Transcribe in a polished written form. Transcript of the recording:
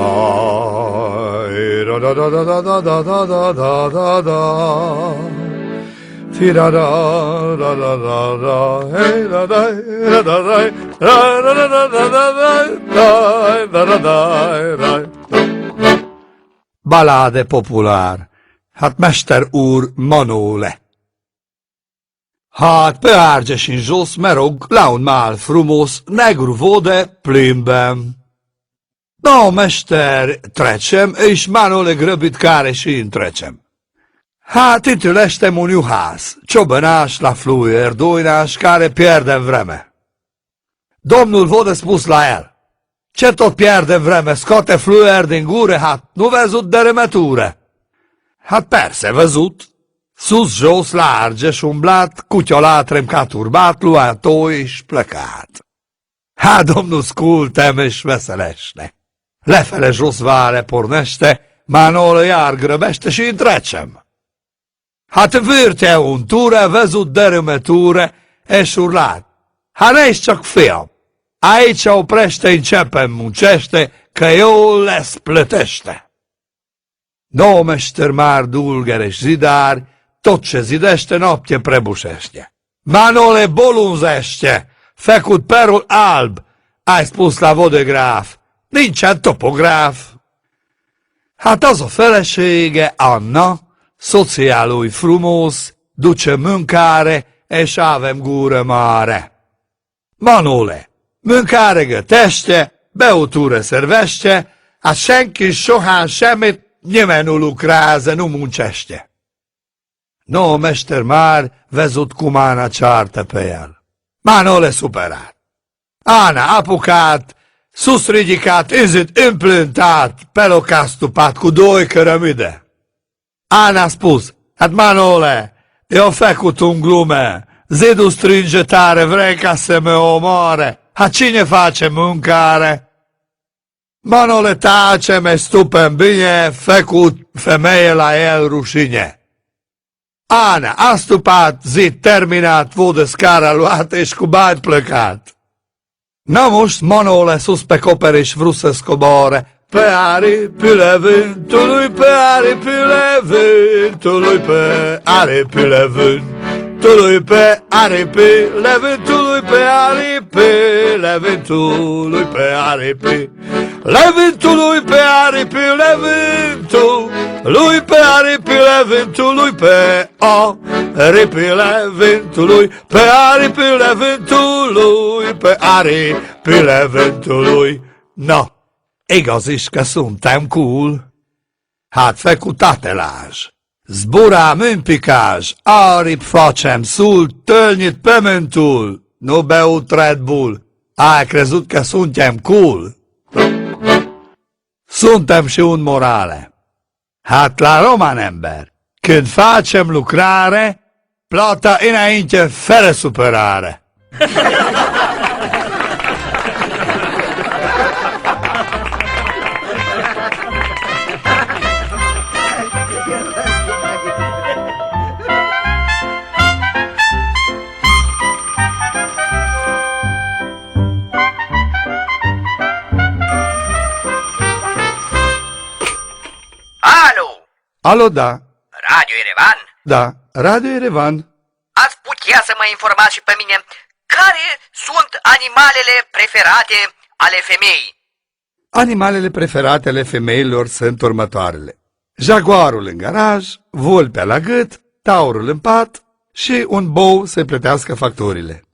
Hai, da da da da da da da da da da da. Ti da da da da da da. Hey da da da da da da da da da da da da da. Baláde populár. Hát mester úr Manóle. Hát pe árgyesin zsosz merog laun mál frumos negru vode plimbem. No, mester, trecem, és Manóle grăbit care și întrecem. Hát itől este un juhász, csobănás la fluier, doinás, care pierdem vreme. Domnul vode spus la el, ce tot pierdem vreme, scoate fluier din gure, hát nu văzut de remeture. Hát persze văzut, sus-jos la argeș umblat, cuciolat ca turbat, luat-o és plecat. Hát domnul scultem és veselește. Lefele jos vare pornește, Manóle iar grăbește și întrecem. Hát vârte un ture, văzut de remeture, és urlat. Hát ne-i csak fiam, aici oprește, începe, muncește, că eu les plătește. No, mester már dulger és zidár, tot ce zidește, noapte prebușește. Manóle bolunzește, făcut perul alb, ai spus la vodegraf, nincsen topograf. Hát az a felesége, Anna, szociálói frumos, duce mâncare, és avem gură mare. Manóle, mâncare gătește, beutură servește, a senki sohán semmit nimeni nu lucrează, nu muncește. No, mester már văzut cum Ana ceartă pe el. Manóle superat. Ana apucat, sus ridicat, izit împlântat, pe loc stupat cu doi cărămide. Ana a spus, hát Manóle, eu făcut un glume, zidul strânge tare, vrei ca să mă omoare, hát cine face mâncare? Manóle tace, me stupem bine, făcut femeie la el rușine. Ana a stupat, zid terminat, vodă scara luată și cu bani plecat. Na most Manóle sus pe coperiș vrut să scoboare, pe aripile vântului, pe aripile vântului, pe aripile vântului, pe aripile vântului, pe aripile vântului, pe aripile vântului, pe aripile vântului, pe aripile vântului, pe aripile vântului, pe aripile vântului, pe aripile vântului. No! Igaz is, că suntem cool. Hát făcut tatelaj, zburám önpikázs, arip facem sul, tölnyit pământul, nu beut Red Bull, ai crezut că suntem cool. Suntem și un morale. Hát la roman ember, când facem lucrare, plata înainte fără supărare. Alo, da. Radio Erevan? Da, Radio Erevan. Ați putea să mă informați și pe mine care sunt animalele preferate ale femeii? Animalele preferate ale femeilor sunt următoarele. Jaguarul în garaj, vulpea la gât, taurul în pat și un bou să-i plătească facturile.